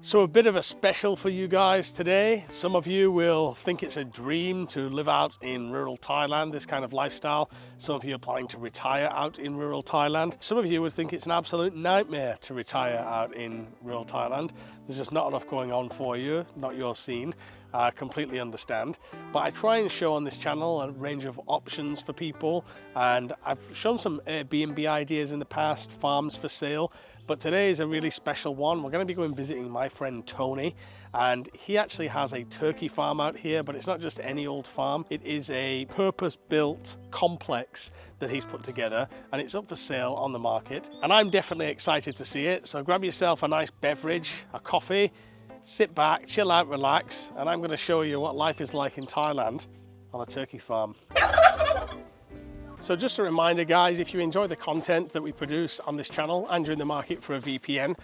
So a bit of a special for you guys today. Some of you will think it's a dream to live out in rural Thailand, this kind of lifestyle. Some of you are planning to retire out in rural Thailand. Some of you would think it's an absolute nightmare to retire out in rural Thailand. There's just not enough going on for you, not your scene. I completely understand. But I try and show on this channel a range of options for people, and I've shown some Airbnb ideas in the past, farms for sale. But today is a really special one. We're going to be going visiting my friend Tony, and he actually has a turkey farm out here, but it's not just any old farm. It is a purpose-built complex that he's put together, and it's up for sale on the market. And I'm definitely excited to see it. So grab yourself a nice beverage, a coffee, sit back, chill out, relax, and I'm going to show you what life is like in Thailand on a turkey farm. So just a reminder, guys, if you enjoy the content that we produce on this channel and you're in the market for a VPN,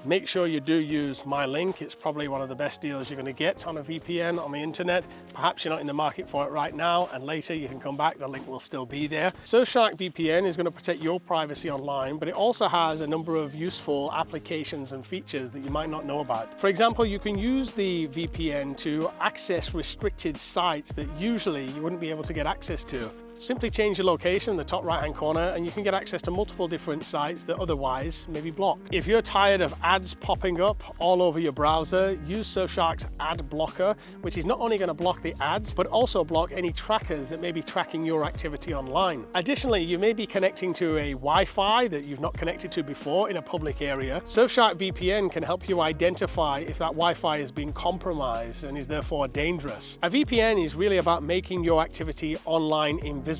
make sure you do use my link. It's probably one of the best deals you're going to get on a VPN on the internet. Perhaps you're not in the market for it right now, and later you can come back, the link will still be there. Surfshark VPN is going to protect your privacy online, but it also has a number of useful applications and features that you might not know about. For example, you can use the VPN to access restricted sites that usually you wouldn't be able to get access to. Simply change your location in the top right hand corner and you can get access to multiple different sites that otherwise may be blocked. If you're tired of ads popping up all over your browser, use Surfshark's ad blocker, which is not only going to block the ads, but also block any trackers that may be tracking your activity online. Additionally, you may be connecting to a Wi-Fi that you've not connected to before in a public area. Surfshark VPN can help you identify if that Wi-Fi is being compromised and is therefore dangerous. A VPN is really about making your activity online invisible.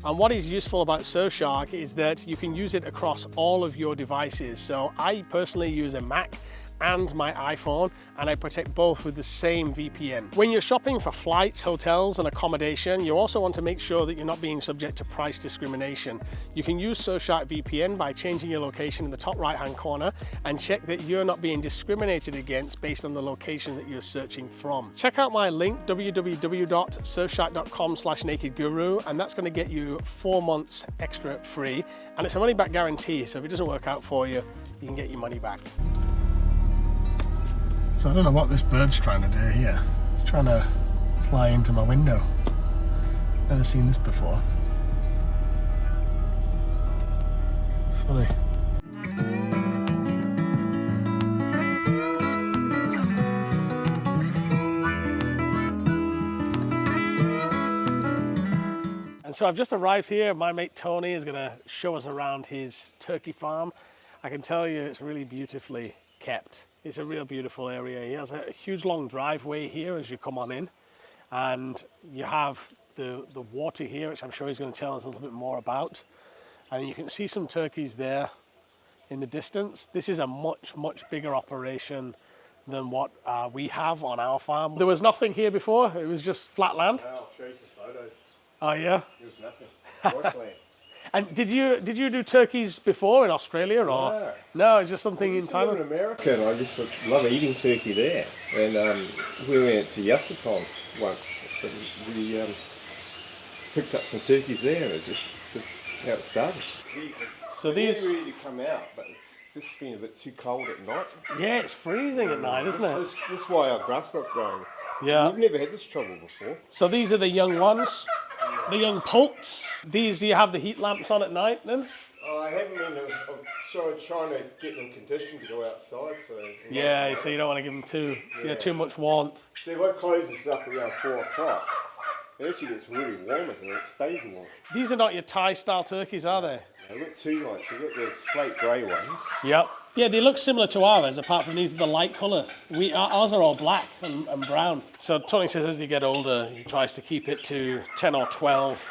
And what is useful about Surfshark is that you can use it across all of your devices. So I personally use a Mac and my iPhone, and I protect both with the same VPN. When you're shopping for flights, hotels, and accommodation, you also want to make sure that you're not being subject to price discrimination. You can use Surfshark VPN by changing your location in the top right-hand corner and check that you're not being discriminated against based on the location that you're searching from. Check out my link, www.surfshark.com/nakedguru, and that's going to get you 4 months extra free, and it's a money-back guarantee, so if it doesn't work out for you, you can get your money back. So I don't know what this bird's trying to do here. It's trying to fly into my window. Never seen this before. Funny. And so I've just arrived here. My mate Tony is going to show us around his turkey farm. I can tell you it's really beautifully kept. It's a real beautiful area. He has a huge long driveway here as you come on in, and you have the water here, which I'm sure he's going to tell us a little bit more about. And you can see some turkeys there in the distance. This is a much bigger operation than what we have on our farm. There was nothing here before, it was just flat land. I'll show you some photos. Oh yeah? There was nothing. Wasteland. And did you do turkeys before in Australia, or no? It's just something in Thailand. In America, and I just love eating turkey there. And we went to Yassatong once, and we picked up some turkeys there, and that's how it started. So these never really come out, but it's just been a bit too cold at night. Yeah, it's freezing at night, isn't it? That's why our grass stopped growing. Yeah. We've never had this trouble before. So these are the young ones. The young poults. These, do you have the heat lamps on at night then? I haven't been. I'm trying to get them conditioned to go outside. So yeah, so you don't want to give them too much warmth. See, if I close this up around 4 o'clock, it actually gets really warm and it stays warm. These are not your Thai style turkeys, are they? I've got two types. I've got the slate grey ones. Yep. Yeah, they look similar to ours, apart from these are the light colour. Ours are all black and brown. So Tony says as they get older, he tries to keep it to 10 or 12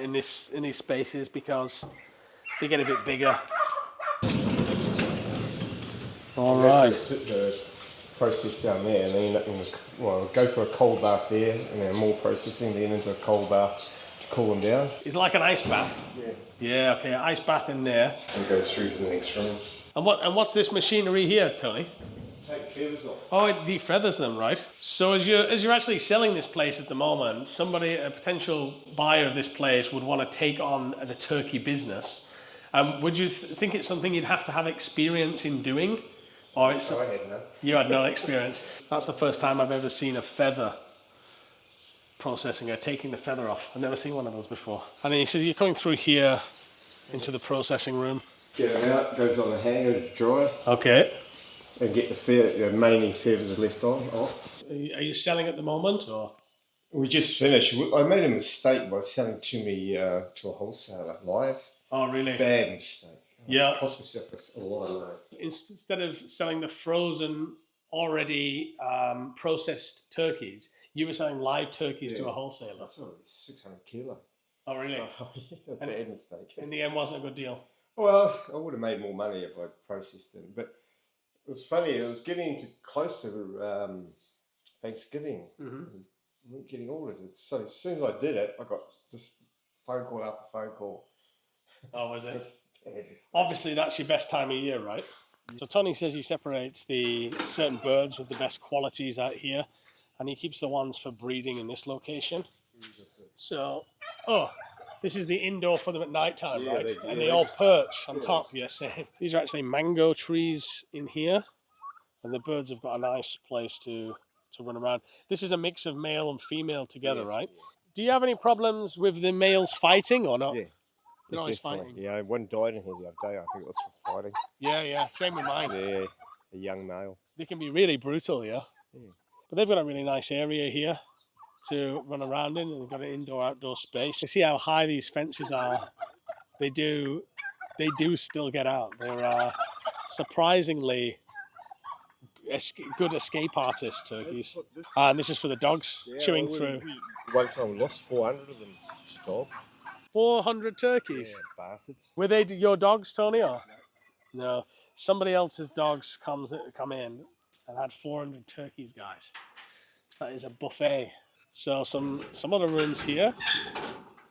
in these spaces because they get a bit bigger. All right. Sit the process down there, and then go for a cold bath there, and then more processing, then into a cold bath to cool them down. It's like an ice bath. Yeah. Yeah. Okay. Ice bath in there. And go through to the next room. And what's this machinery here, Tony? Take feathers off. Oh, it defeathers them, right? So as you're actually selling this place at the moment, a potential buyer of this place would want to take on the turkey business. Would you think it's something you'd have to have experience in doing? Or it's, I had none. you had no experience. That's the first time I've ever seen a feather processing or taking the feather off. I've never seen one of those before. And then you said you're coming through here into the processing room. Get it out, goes on the hanger to dry, Okay. and get the remaining feathers left off. Are you selling at the moment, or? We just finished. I made a mistake by selling to a wholesaler live. Oh, really? Bad mistake. Yeah. It cost myself a lot of money. Instead of selling the frozen, already processed turkeys, you were selling live turkeys to a wholesaler. That's what it was, 600 kilo. Oh, really? A bad mistake. In the end, wasn't a good deal. Well, I would have made more money if I'd processed them. But it was funny. It was getting close to Thanksgiving. Mm-hmm. We weren't getting orders. So as soon as I did it, I got just phone call after phone call. Oh, was it? It's bad mistake. Obviously, that's your best time of year, right? So Tony says he separates the certain birds with the best qualities out here, and he keeps the ones for breeding in this location. So, this is the indoor for them at night time, right? And they all perch on top, yes. These are actually mango trees in here, and the birds have got a nice place to run around. This is a mix of male and female together, right? Do you have any problems with the males fighting or not? Yeah. They're always fighting. Yeah, one died in here the other day. I think it was for fighting. Yeah, same with mine. Yeah, a young male. They can be really brutal, yeah. But they've got a really nice area here to run around in, and they've got an indoor-outdoor space. You see how high these fences are. They do still get out. They're surprisingly good escape artists, turkeys. And this is for the dogs chewing through. One time we lost 400 of them to dogs. 400 turkeys? Yeah, bastards. Were they your dogs, Tony, or? No. Somebody else's dogs come in and had 400 turkeys, guys. That is a buffet. So some other rooms here.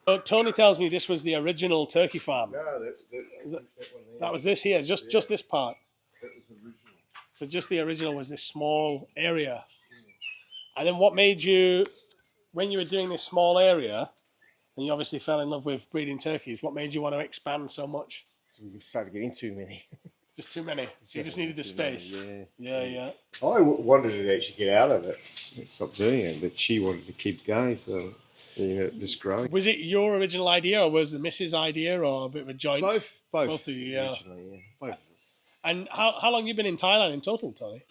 Oh, Tony tells me this was the original turkey farm. No, that one there. That was this here, just this part. That was the original. So just the original was this small area. And then what made you, when you were doing this small area, and you obviously fell in love with breeding turkeys, what made you want to expand so much? So we started getting too many. Just too many. So you just needed the space. Yeah. I wanted to actually get out of it, stop doing it, but she wanted to keep going, so just growing. Was it your original idea, or was the missus' idea, or a bit of a joint? Both of you, yeah. Originally, yeah. Both of us. And how long have you been in Thailand in total, Tony?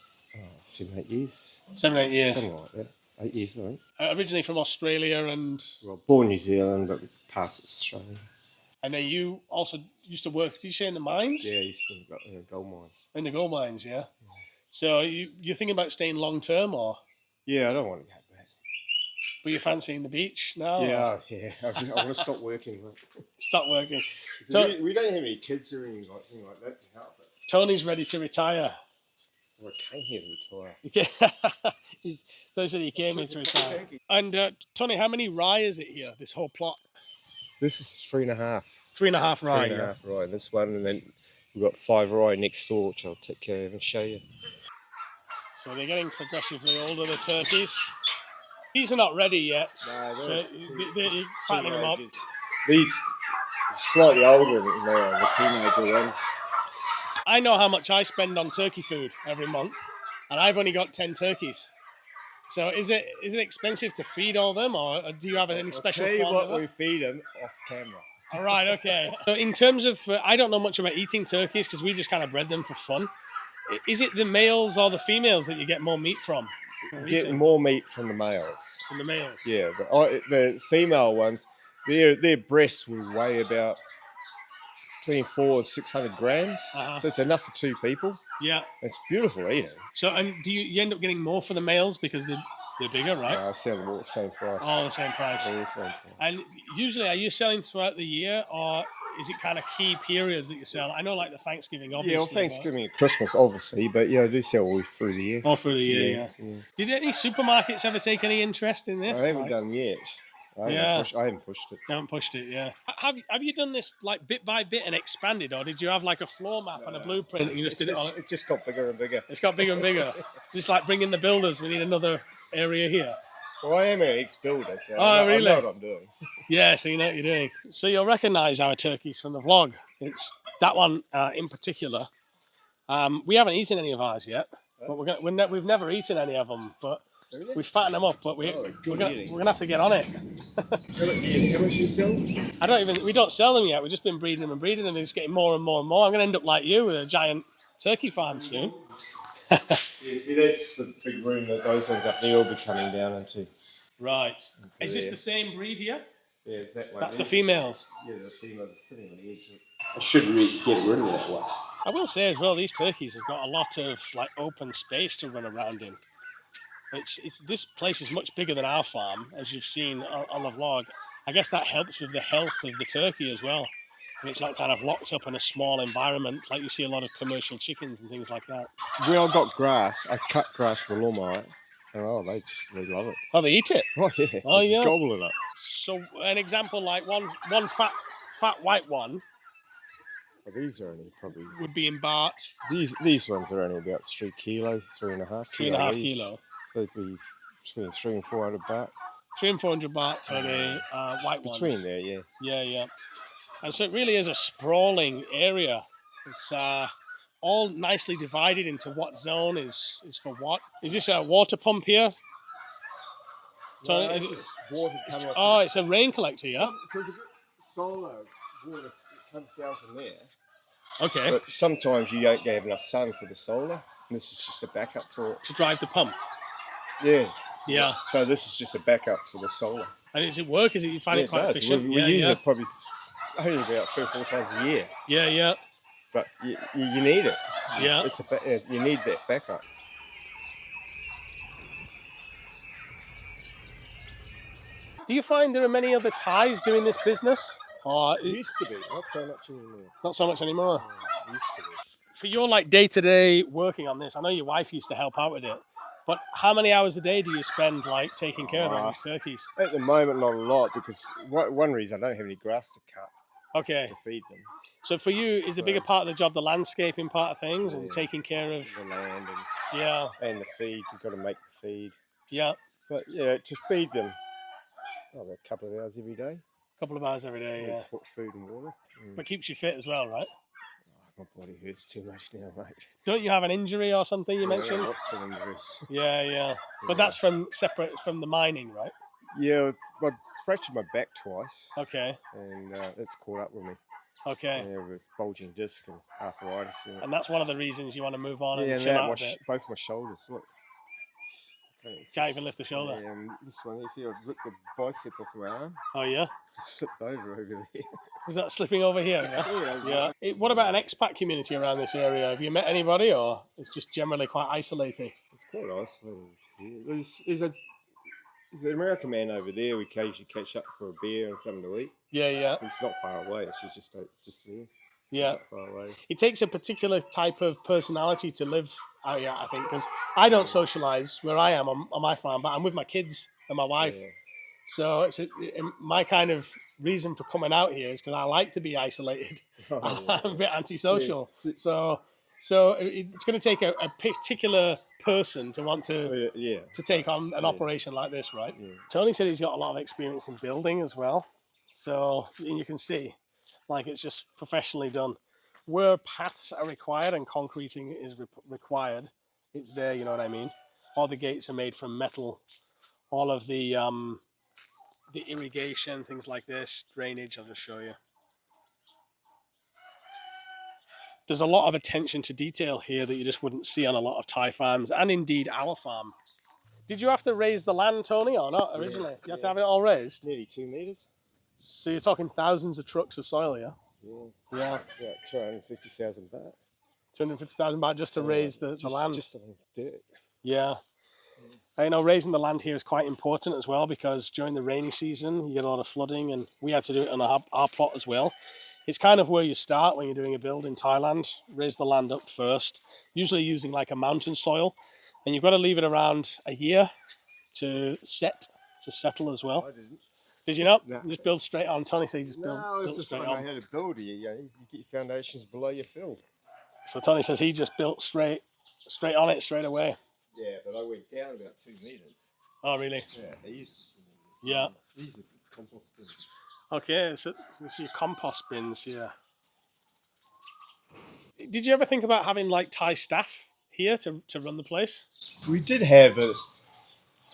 7, 8 years. 7, 8 years. Something like that. 8 years, I think. Originally from Australia and... Well, born New Zealand, but past Australia. And then you also used to work, did you say in the mines? Yeah, I used to work in gold mines. In the gold mines, yeah. So you're thinking about staying long term, or? Yeah, I don't want to go back. But you're fancying the beach now? Yeah. I want to stop working. Stop working. We don't have any kids or anything like that to help us. Tony's ready to retire. Well, I came here to retire. So he said he came here to retire. And Tony, how many rye is it here, this whole plot? This is 3.5. 3.5 rye. 3.5 rye. This one, and then we've got 5 rye next door, which I'll take care of and show you. So they're getting progressively older, the turkeys. These are not ready yet. No, they're fattening them up. These are slightly older than the teenager ones. I know how much I spend on turkey food every month, and I've only got 10 turkeys. So is it expensive to feed all them, or do you have any special? I'll tell you what, we feed them off camera. All right, okay. So in terms of, I don't know much about eating turkeys because we just kind of bred them for fun. Is it the males or the females that you get more meat from? Getting more meat from the males. From the males? Yeah, the female ones, their breasts will weigh about between 400 and 600 grams. So it's enough for 2 people. Yeah. It's beautiful eating. So, and do you end up getting more for the males because they're bigger, right? I sell them all the same price. All the same price. All the same price. And usually, are you selling throughout the year, or is it kind of key periods that you sell? I know, like the Thanksgiving, obviously. Yeah, well, Thanksgiving and Christmas, obviously, but yeah, I do sell all through the year. All through the year, yeah. Did any supermarkets ever take any interest in this? I haven't done yet. I haven't pushed it. You haven't pushed it, yeah. Have you done this like bit by bit and expanded, or did you have like a floor map and a blueprint and you just did it on? It just got bigger and bigger. It's got bigger and bigger. Just like bringing the builders, we need another area here. Well, I am an ex-builder, so really? I know what I'm doing. Yeah, so you know what you're doing. So you'll recognise our turkeys from the vlog. It's that one in particular. We haven't eaten any of ours yet, but we've never eaten any of them. But we fatten them up. But we're gonna have to get on it. How much you sell? We don't sell them yet. We've just been breeding them and breeding them. It's getting more and more and more. I'm gonna end up like you with a giant turkey farm soon. Yeah, see, that's the big room that those ones up there will be coming down into. Right. Is this the same breed here? Yeah, it's that one. That's the females. Yeah, the females are sitting on the edge. I shouldn't really get rid of that one. I will say as well, these turkeys have got a lot of like open space to run around in. This place is much bigger than our farm, as you've seen on the vlog. I guess that helps with the health of the turkey as well. And it's not kind of locked up in a small environment like you see a lot of commercial chickens and things like that. When I got grass, I cut grass with the lawnmower, and they love it. Oh, they eat it? Oh yeah. Oh yeah. Gobble it up. So an example like one fat white one. Well, these are only probably would be in Bart. These ones are only about 3 kilo, 3.5 kilo. 3.5 kilo. So they'd be between 300 and 400 baht. 300 and 400 baht for the white ones. Between there, yeah. Yeah. And so it really is a sprawling area. It's all nicely divided into what zone is for what. Is this a water pump here? No, it's just water coming off. Oh, it's a rain collector, yeah? Because of solar, water comes down from there. Okay. But sometimes you don't have enough sun for the solar. And this is just a backup for it. To drive the pump? Yeah. Yeah. So this is just a backup for the solar. And does it work? You find it quite efficient? We use it probably only about 3 or 4 times a year. Yeah. But you need it. Yeah. You need that backup. Do you find there are many other Thais doing this business? Or It used to be, not so much anymore. Not so much anymore. It used to be. For your like day-to-day working on this, I know your wife used to help out with it, but how many hours a day do you spend like taking care of these turkeys? At the moment, not a lot, because one reason I don't have any grass to cut to feed them. So for you, is the bigger part of the job the landscaping part of things and taking care of the land and the feed? You've got to make the feed. Yeah. But yeah, to feed them, a couple of hours every day. A couple of hours every day, yeah. Food and water. But keeps you fit as well, right? My body hurts too much now, mate. Don't you have an injury or something you mentioned? Lots of injuries. Yeah. But that's separate from the mining, right? Yeah, I fractured my back twice. Okay. And it's caught up with me. Okay. Yeah, with bulging disc and arthritis. And that's one of the reasons you want to move on and chill out a bit. Both my shoulders, look. Can't even lift the shoulder. Yeah, this one, you see, I ripped the bicep off my arm. Oh, yeah? It slipped over there. Was that slipping over here? Yeah. What about an expat community around this area? Have you met anybody, or it's just generally quite isolated? It's quite isolated here. There's an American man over there we occasionally catch up for a beer and something to eat. Yeah. It's not far away, actually, just there. Yeah. It's not far away. It takes a particular type of personality to live out here, I think, because I don't socialise where I am on my farm, but I'm with my kids and my wife. Yeah. So my kind of reason for coming out here is because I like to be isolated. I'm a bit antisocial. Yeah. So it's going to take a particular person to want to take on an operation like this, right? Yeah. Tony said he's got a lot of experience in building as well. So you can see, like, it's just professionally done. Where paths are required and concreting is required, it's there, you know what I mean? All the gates are made from metal. All of the irrigation, things like this, drainage, I'll just show you. There's a lot of attention to detail here that you just wouldn't see on a lot of Thai farms, and indeed our farm. Did you have to raise the land, Tony, or not originally? You had to have it all raised? Nearly 2 metres. So you're talking thousands of trucks of soil, yeah? Yeah. Yeah, 250,000 baht. 250,000 baht just to raise the land? Just on dirt. Yeah. I know raising the land here is quite important as well, because during the rainy season you get a lot of flooding, and we had to do it on our plot as well. It's kind of where you start when you're doing a build in Thailand. Raise the land up first, usually using like a mountain soil, and you've got to leave it around a year to settle as well. I didn't. Did you not? No. You just build straight on. Tony said you just built straight on. No, I had to build it. You get your foundations below your fill. So Tony says he just built straight on it straight away. Yeah, but I went down about 2 metres. Oh, really? Yeah, these. Yeah. These are compost bins. Okay, so this is your compost bins here. Did you ever think about having like Thai staff here to run the place? We did have it.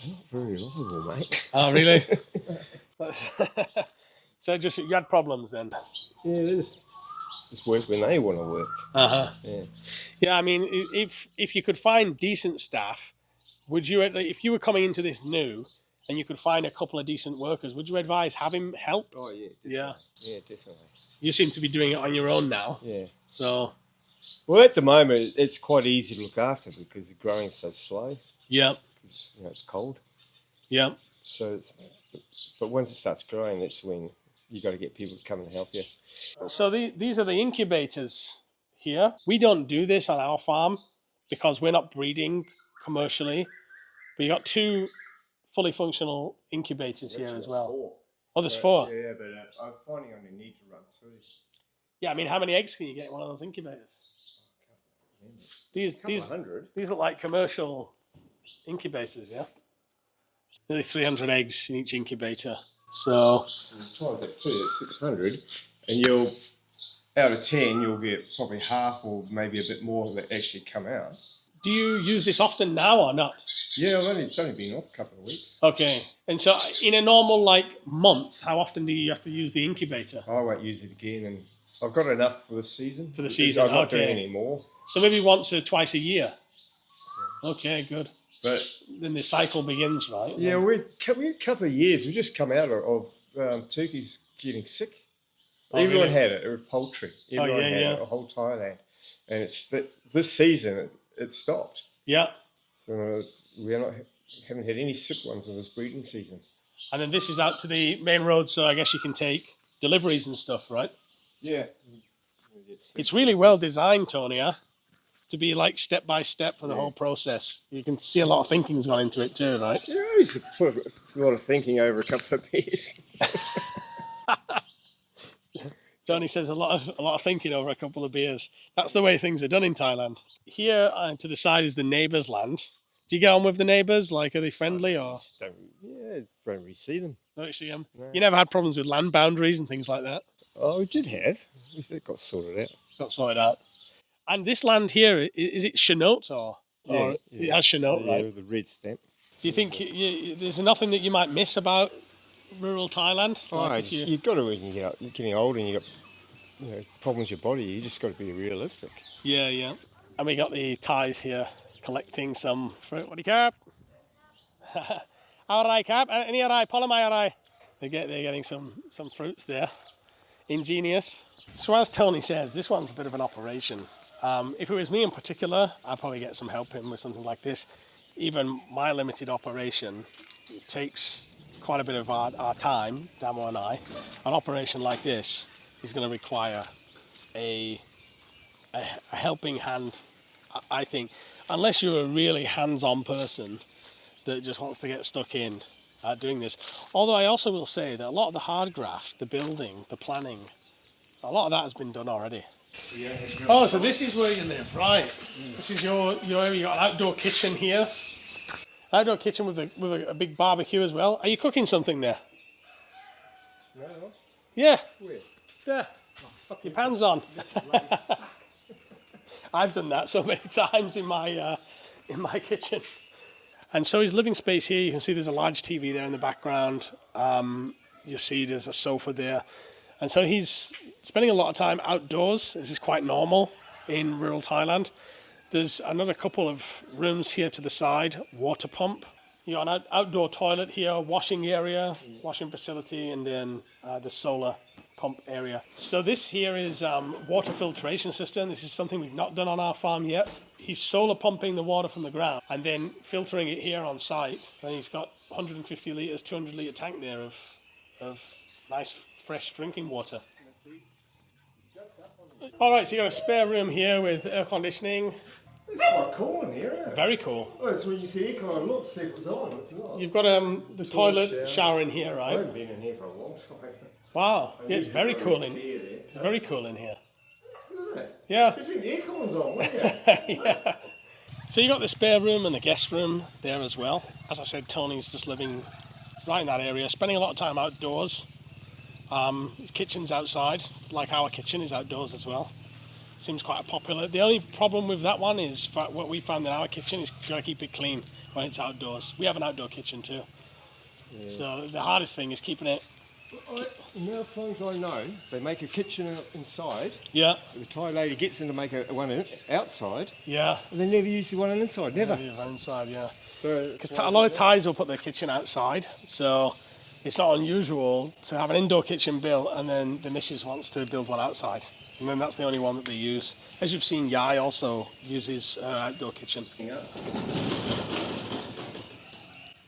Not very lovable, mate. Oh, really? So just you had problems then? Yeah, they just work when they want to work. Yeah. Yeah, I mean, if you could find decent staff, would you, if you were coming into this new and you could find a couple of decent workers, would you advise having help? Oh yeah. Definitely. Yeah. Yeah, definitely. You seem to be doing it on your own now. Yeah. So. Well, at the moment, it's quite easy to look after because the growing's so slow. Yeah. Because it's cold. Yeah. So but once it starts growing, that's when you got to get people to come and help you. So these are the incubators here. We don't do this on our farm because we're not breeding commercially. But you got 2 fully functional incubators here as well. 4. Oh, there's 4. Yeah, but I'm finding I need to run 2. Yeah, I mean, how many eggs can you get in one of those incubators? These look like commercial incubators, yeah? Nearly 300 eggs in each incubator. So try and get 2 at 600, and out of 10, you'll get probably half or maybe a bit more that actually come out. do you use this often now or not? Yeah, it's only been off a couple of weeks. Okay. And so in a normal month, how often do you have to use the incubator? I won't use it again, and I've got enough for this season. For the season, I'm not doing any more. So maybe once or twice a year. Okay, good. But then the cycle begins, right? Yeah, we've a couple of years. We've just come out of turkeys getting sick. Everyone really? had it. It was poultry. Everyone had it, the whole Thailand. And this season, it stopped. Yeah. So we haven't had any sick ones in this breeding season. And then this is out to the main road, so I guess you can take deliveries and stuff, right? Yeah. It's really well designed, Tony, huh? To be like step by step for the whole process. You can see a lot of thinking's gone into it too, right? Yeah, I used to put a lot of thinking over a couple of beers. Tony says a lot of thinking over a couple of beers. That's the way things are done in Thailand. Here to the side is the Neighbours land. Do you get on with the neighbours? Like, are they friendly or? Don't really see them. Don't you see them? No. You never had problems with land boundaries and things like that? Oh, we did have. It got sorted out. Got sorted out. And this land here, is it Chinook or it has Chinook, right? Yeah, the red stamp. Do you think there's nothing that you might miss about rural Thailand? You've got to, when you're getting older and you've got problems with your body, you just got to be realistic. Yeah. And we got the Thais here collecting some fruit. What do you cap? Arai cap? Any arai? Polymer arai? They're getting some fruits there. Ingenious. So as Tony says, this one's a bit of an operation. If it was me in particular, I'd probably get some help in with something like this. Even my limited operation, it takes quite a bit of our time, Damo and I. An operation like this is going to require a helping hand, I think, unless you're a really hands-on person that just wants to get stuck in doing this. Although I also will say that a lot of the hard graft, the building, the planning, a lot of that has been done already. Oh, so this is where you live, right? This is your area. You got an outdoor kitchen here. Outdoor kitchen with a big barbecue as well. Are you cooking something there? No. Yeah. Where? There. Your pan's on. I've done that so many times in my kitchen. And so his living space here, you can see there's a large TV there in the background. You'll see there's a sofa there. And so he's spending a lot of time outdoors. This is quite normal in rural Thailand. There's another couple of rooms here to the side, water pump. You got an outdoor toilet here, washing area, washing facility, and then the solar pump area. So this here is water filtration system. This is something we've not done on our farm yet. He's solar pumping the water from the ground and then filtering it here on site. And he's got 150 litres, 200 litre tank there of nice fresh drinking water. All right, so you got a spare room here with air conditioning. It's quite cool in here, isn't it? Very cool. Oh, it's when you see aircon, look, see if it's on. It's not. You've got the toilet shower in here, I right? haven't been in here for a long time. Wow, yeah, it's very cool in. It's very cool in here. Isn't it? Yeah. You think the aircon's on, wouldn't you? Yeah. So you got the spare room and the guest room there as well. As I said, Tony's just living right in that area, spending a lot of time outdoors. His kitchen's outside, like our kitchen is outdoors as well. Seems quite popular. The only problem with that one is what we found in our kitchen is you got to keep it clean when it's outdoors. We have an outdoor kitchen too. Yeah. So the hardest thing is keeping it. Now, as long as I know, they make a kitchen inside. Yeah. The Thai lady gets them to make one outside. Yeah. And they never use the one inside. Never. One inside, yeah. So because a lot of Thais will put their kitchen outside, so it's not unusual to have an indoor kitchen built and then the missus wants to build one outside. And then that's the only one that they use. As you've seen, Yai also uses outdoor kitchen. Yeah.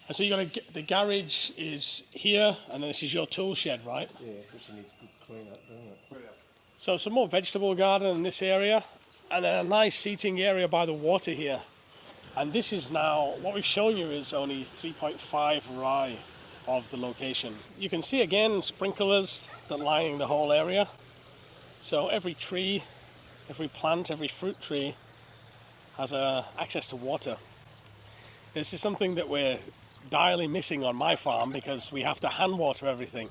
And so you got the garage is here, and this is your tool shed, right? Yeah, which needs to clean up, doesn't it? So some more vegetable garden in this area, and then a nice seating area by the water here. And this is now, what we've shown you is only 3.5 rai of the location. You can see again sprinklers that lining the whole area. So every tree, every plant, every fruit tree has access to water. This is something that we're direly missing on my farm because we have to hand water everything.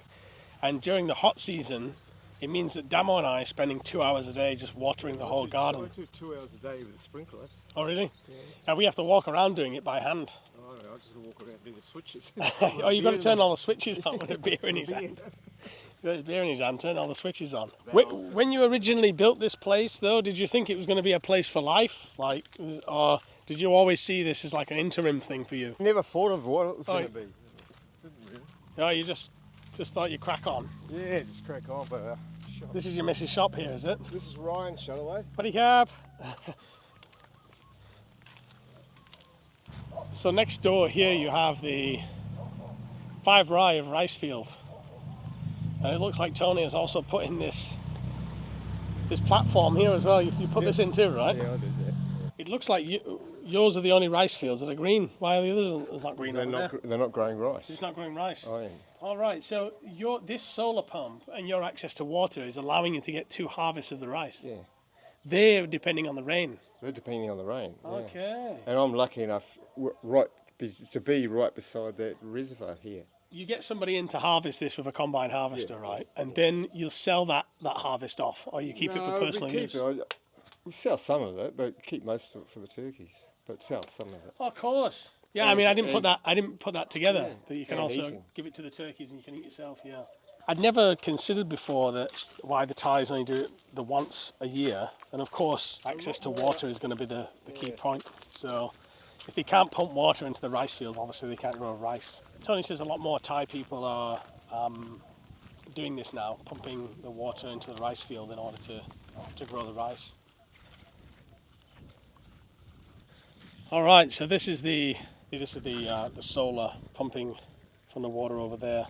And during the hot season, it means that Damo and I are spending 2 hours a day just watering the whole garden. I do 2 hours a day with the sprinklers. Oh, really? Yeah. And we have to walk around doing it by hand. Oh, I just got to walk around and do the switches. Oh, you've got to turn all the switches on with a beer in his hand. Got a beer in his hand, turn all the switches on. When you originally built this place, though, did you think it was going to be a place for life? Or did you always see this as like an interim thing for you? Never thought of what it was going to be. Didn't really. Oh, you just thought you'd crack on? Yeah, just crack on, but... This is your missus' shop here, is it? This is Ryan Shalloway. Buddy cab. So next door here you have the 5 rai of rice field. And it looks like Tony has also put in this platform here as well. You put this in too, right? Yeah, I did, yeah. It looks like yours are the only rice fields that are green. Why are the others not green? They're not growing rice. It's not growing rice. Oh, yeah. All right, so this solar pump and your access to water is allowing you to get 2 harvests of the rice. Yeah. They're depending on the rain. They're depending on the rain. Yeah. Okay. And I'm lucky enough to be right beside that reservoir here. You get somebody in to harvest this with a combine harvester, right? And then you'll sell that harvest off, or you keep it for personal use? We sell some of it, but keep most of it for the turkeys. But sell some of it. Oh, of course. Yeah, I mean, I didn't put that together. Yeah, that you can and also eating. give it to the turkeys and you can eat yourself. Yeah. I'd never considered before why the Thais only do it the once a year, and of course, access to water is going to be the key point. So, if they can't pump water into the rice fields, obviously they can't grow rice. Tony says a lot more Thai people are doing this now, pumping the water into the rice field in order to grow the rice. All right, so this is the solar pumping from the water over there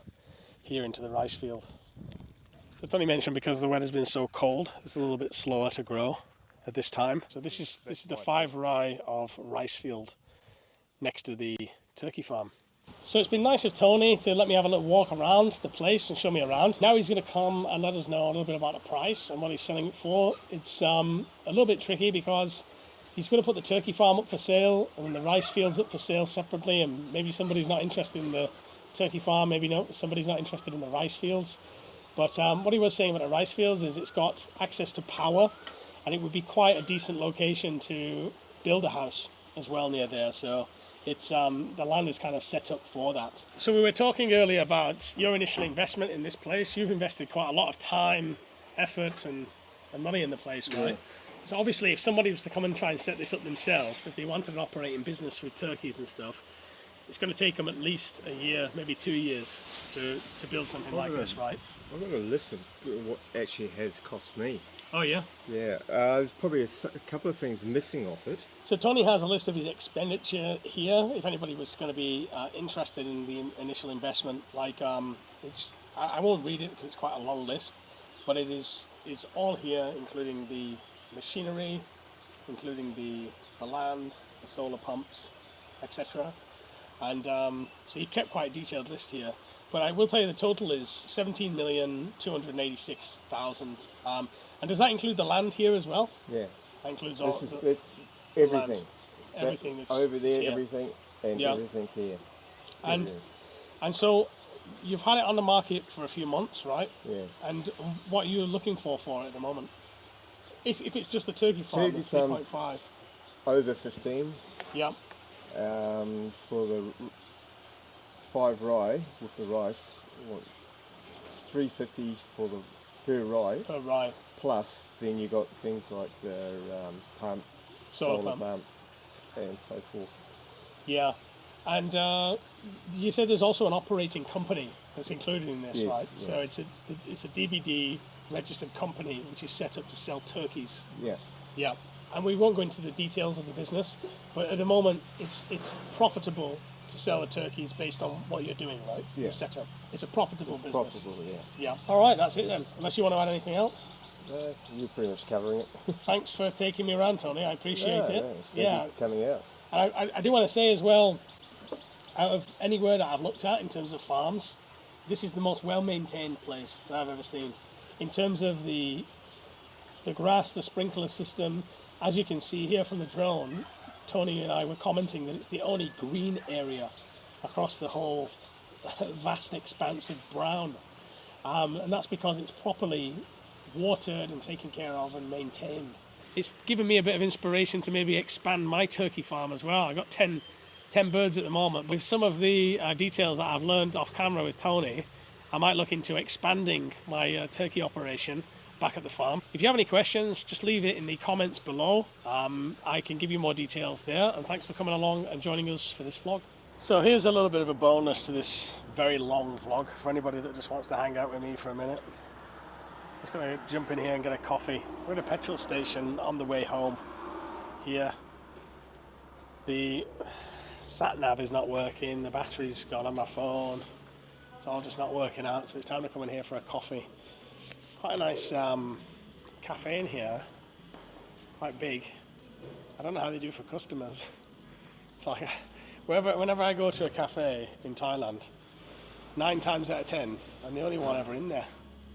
here into the rice field. So Tony mentioned because the weather's been so cold, it's a little bit slower to grow at this time. So this is the 5 rai of rice field next to the turkey farm. So it's been nice of Tony to let me have a little walk around the place and show me around. Now he's going to come and let us know a little bit about the price and what he's selling it for. It's a little bit tricky because he's going to put the turkey farm up for sale and the rice fields up for sale separately, and maybe somebody's not interested in the turkey farm, somebody's not interested in the rice fields. But what he was saying about the rice fields is it's got access to power, and it would be quite a decent location to build a house as well near there. So it's the land is kind of set up for that. So we were talking earlier about your initial investment in this place. You've invested quite a lot of time, effort, and money in the place, right? Yeah. So obviously, if somebody was to come and try and set this up themselves, if they wanted an operating business with turkeys and stuff, it's going to take them at least a year, maybe 2 years to build something like this, right? I'm going to listen to what actually has cost me. Oh, yeah? Yeah, there's probably a couple of things missing off it. So Tony has a list of his expenditure here, if anybody was going to be interested in the initial investment. Like, I won't read it because it's quite a long list, but it's all here, including the machinery, including the land, the solar pumps, etc. And so he kept quite a detailed list here. But I will tell you the total is 17,286,000. And does that include the land here as well? Yeah. That includes that's everything. Land. Everything that's over there, here. everything, and everything here. And so you've had it on the market for a few months, right? Yeah. And what are you looking for it at the moment? If it's just the turkey farm, Turkey the farm. 3.5. Over 15. Yep. For the 5 rye with the rice, what, 350 for the per rye. Per rye. Plus, then you got things like the pump, solar pump, and so forth. Yeah, and you said there's also an operating company that's included in this, Yes, right? yeah. So it's a DBD registered company which is set up to sell turkeys. Yeah. Yeah, and we won't go into the details of the business, but at the moment it's profitable to sell the turkeys based on what you're doing, right? Yeah. Your setup. It's a profitable business. Profitable, yeah. Yeah. All right, that's it then. Unless you want to add anything else. You're pretty much covering it. Thanks for taking me around, Tony. I appreciate it. Thank you for coming out. And I do want to say as well, out of anywhere that I've looked at in terms of farms, this is the most well-maintained place that I've ever seen. In terms of the grass, the sprinkler system, as you can see here from the drone, Tony and I were commenting that it's the only green area across the whole vast expanse of brown. And that's because it's properly watered and taken care of and maintained. It's given me a bit of inspiration to maybe expand my turkey farm as well. I've got 10 birds at the moment. With some of the details that I've learned off camera with Tony, I might look into expanding my turkey operation back at the farm. If you have any questions, just leave it in the comments below. I can give you more details there. And thanks for coming along and joining us for this vlog. So here's a little bit of a bonus to this very long vlog for anybody that just wants to hang out with me for a minute. Just going to jump in here and get a coffee. We're at a petrol station on the way home here. The sat-nav is not working, the battery's gone on my phone. It's all just not working out, so it's time to come in here for a coffee. Quite a nice cafe in here, quite big. I don't know how they do for customers. It's like, whenever I go to a cafe in Thailand, 9 times out of 10, I'm the only one ever in there.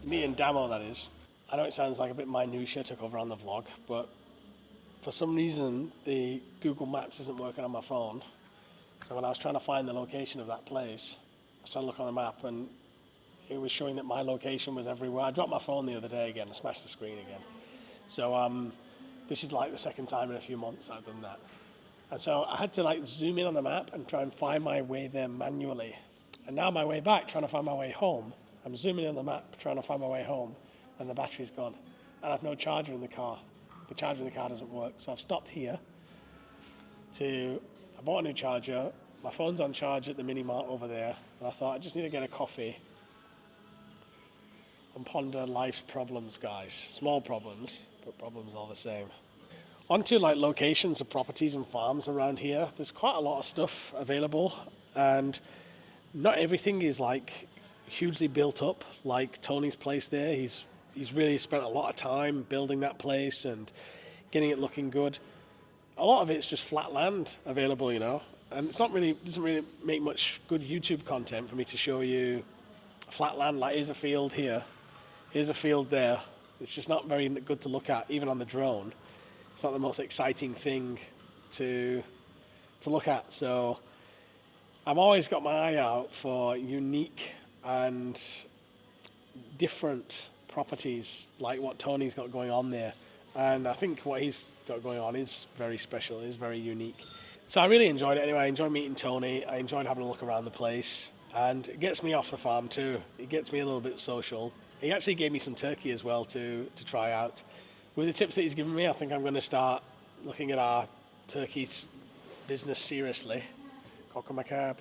Me and Damo, that is. I know it sounds like a bit minutiae to cover on the vlog, but for some reason the Google Maps isn't working on my phone. So when I was trying to find the location of that place, I was trying to look on the map and it was showing that my location was everywhere. I dropped my phone the other day again and smashed the screen again. So this is like the second time in a few months I've done that. And so I had to like zoom in on the map and try and find my way there manually. And now my way back, trying to find my way home, I'm zooming in on the map, trying to find my way home, and the battery's gone. And I've no charger in the car. The charger in the car doesn't work. So I've stopped here I bought a new charger. My phone's on charge at the mini mart over there. And I thought I just need to get a coffee and ponder life's problems, guys. Small problems, but problems all the same. Onto like locations of properties and farms around here. There's quite a lot of stuff available, and not everything is like hugely built up like Tony's place there. He's really spent a lot of time building that place and getting it looking good. A lot of it's just flat land available, you know, and doesn't really make much good YouTube content for me to show you flat land. Like, here's a field here, here's a field there. It's just not very good to look at, even on the drone. It's not the most exciting thing to look at. So I've always got my eye out for unique and different properties like what Tony's got going on there. And I think what he's got going on is very special, is very unique. So I really enjoyed it anyway. I enjoyed meeting Tony. I enjoyed having a look around the place. And it gets me off the farm too. It gets me a little bit social. He actually gave me some turkey as well to try out. With the tips that he's given me, I think I'm going to start looking at our turkeys business seriously. Coca Macab.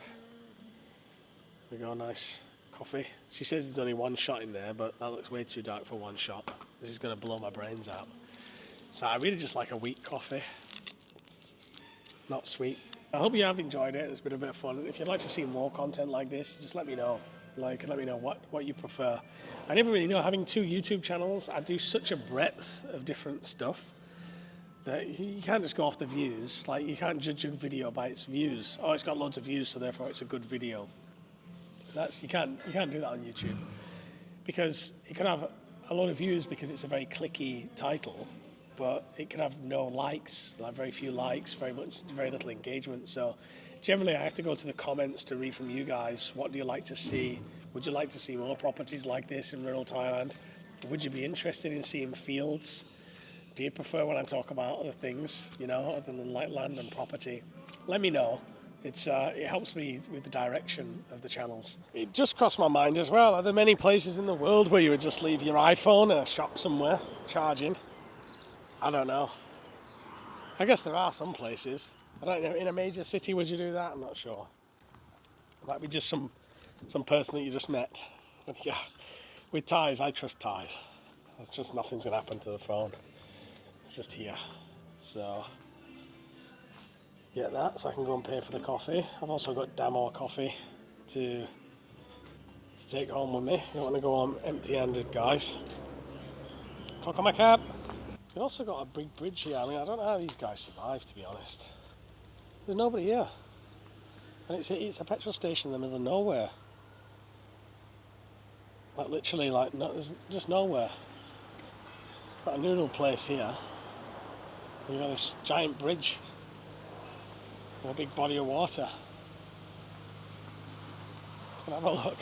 We go, nice coffee. She says there's only one shot in there, but that looks way too dark for one shot. This is going to blow my brains out. So I really just like a wheat coffee. Not sweet. I hope you have enjoyed it. It's been a bit of fun. If you'd like to see more content like this, just let me know. Let me know what you prefer. I never really know. Having 2 YouTube channels, I do such a breadth of different stuff that you can't just go off the views. Like, you can't judge a video by its views. Oh, it's got loads of views, so therefore it's a good video. You can't do that on YouTube, because it can have a lot of views because it's a very clicky title, but it can have no likes, like very few likes, very little engagement. So generally I have to go to the comments to read from you guys. What do you like to see? Would you like to see more properties like this in rural Thailand? Would you be interested in seeing fields Do you prefer when I talk about other things, you know, other than like land and property? Let me know. It helps me with the direction of the channels. It just crossed my mind as well. Are there many places in the world where you would just leave your iPhone in a shop somewhere charging? I don't know. I guess there are some places. I don't know. In a major city, would you do that? I'm not sure. It might be just some person that you just met. But yeah, with Thais, I trust Thais. There's just nothing's gonna happen to the phone. It's just here. So get that so I can go and pay for the coffee. I've also got Damore coffee to take home with me. I don't want to go home empty-handed, guys. Clock on my cab. We've also got a big bridge here. I mean, I don't know how these guys survive, to be honest. There's nobody here. And it's a petrol station in the middle of nowhere. Like literally, like no, there's just nowhere. Got a noodle place here. And you've got this giant bridge. And a big body of water. Let's go have a look.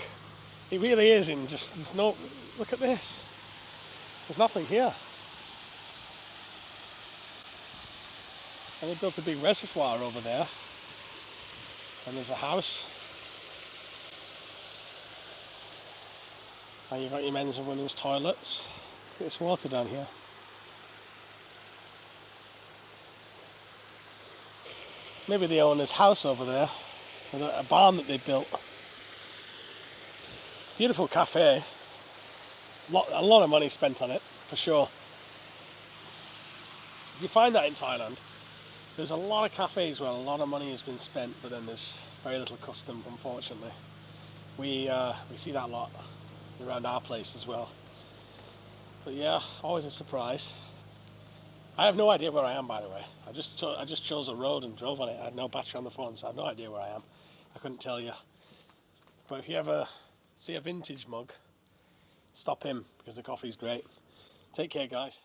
It really is in just, there's no, look at this. There's nothing here. And they built a big reservoir over there. And there's a house. And you've got your men's and women's toilets. Look at this water down here. Maybe the owner's house over there. With a barn that they built. Beautiful cafe. A lot of money spent on it, for sure. You find that in Thailand. There's a lot of cafes where a lot of money has been spent, but then there's very little custom, unfortunately. We see that a lot around our place as well. But yeah, always a surprise. I have no idea where I am, by the way. I just chose a road and drove on it. I had no battery on the phone, so I have no idea where I am. I couldn't tell you. But if you ever see a vintage mug, stop him because the coffee's great. Take care, guys.